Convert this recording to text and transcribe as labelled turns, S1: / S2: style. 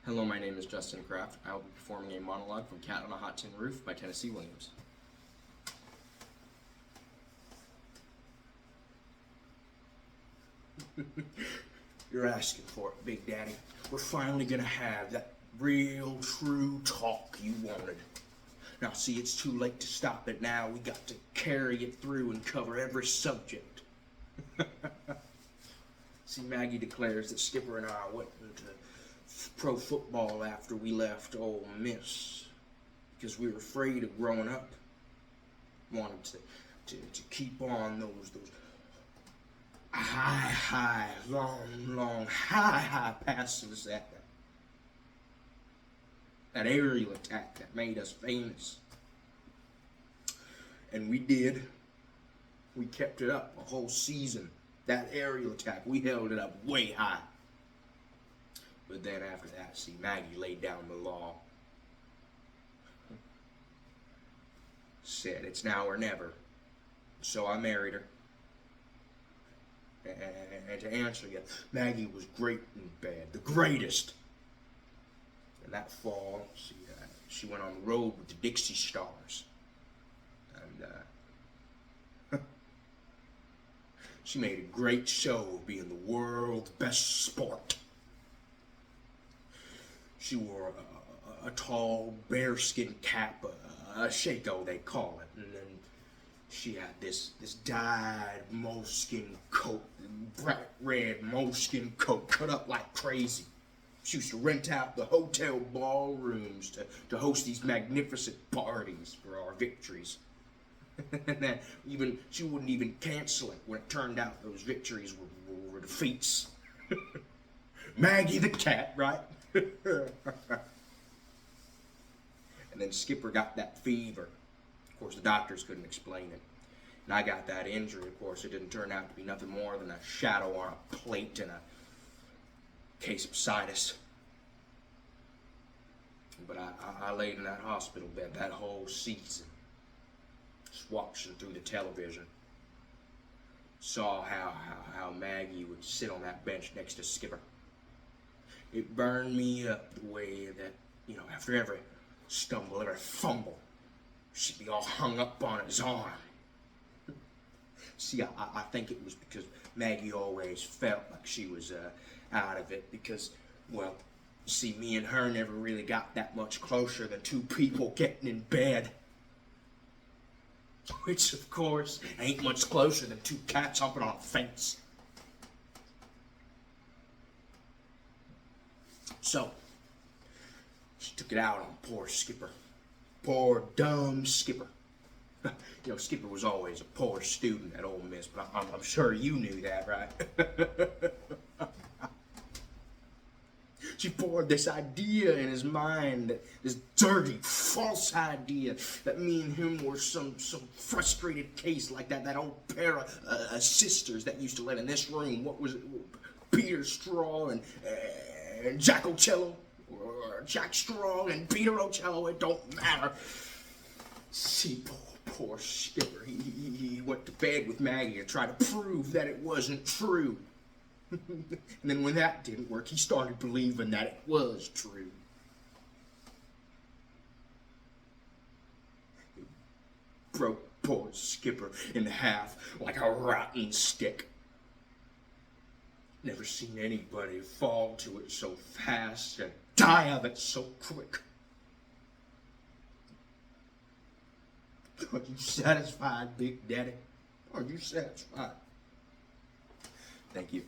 S1: Hello, my name is Justin Kraft. I will be performing a monologue from Cat on a Hot Tin Roof by Tenesse Williams.
S2: You're asking for it, Big Daddy. We're finally gonna have that real, true talk you wanted. Now, see, it's too late to stop it now. We got to carry it through and cover every subject. See, Maggie declares that Skipper and I went into pro football after we left Ole Miss because we were afraid of growing up. Wanted to keep on those high, long, high passes that aerial attack that made us famous. And we did. We kept it up a whole season. That aerial attack, we held it up way high. But then after that, see, Maggie laid down the law. Said it's now or never. So I married her. And to answer you, Maggie was great in bed, the greatest. And that fall, she went on the road with the Dixie Stars. And she made a great show of being the world's best sport. She wore a tall bearskin cap, a shako they call it, and then she had this dyed moleskin coat, bright red moleskin coat, cut up like crazy. She used to rent out the hotel ballrooms to host these magnificent parties for our victories. And then she wouldn't even cancel it when it turned out those victories were defeats. Maggie the cat, right? And then Skipper got that fever. Of course, the doctors couldn't explain it. And I got that injury. Of course, it didn't turn out to be nothing more than a shadow on a plate and a case of sinus. But I laid in that hospital bed that whole season, just watching through the television. Saw how Maggie would sit on that bench next to Skipper. It burned me up the way that, after every stumble, every fumble, she'd be all hung up on his arm. See, I think it was because Maggie always felt like she was out of it because, well, see, me and her never really got that much closer than two people getting in bed. Which, of course, ain't much closer than two cats humping on a fence. So, she took it out on poor Skipper. Poor, dumb Skipper. Skipper was always a poor student at Ole Miss, but I'm sure you knew that, right? She poured this idea in his mind, this dirty, false idea that me and him were some frustrated case like that old pair of sisters that used to live in this room. What was it? Peter Straw and Jack Ocello, or Jack Strong and Peter Ocello, it don't matter. See, poor Skipper, he went to bed with Maggie and tried to prove that it wasn't true. And then when that didn't work, he started believing that it was true. He broke poor Skipper in half like a rotten stick. Never seen anybody fall to it so fast and die of it so quick. Are you satisfied, Big Daddy? Are you satisfied? Thank you.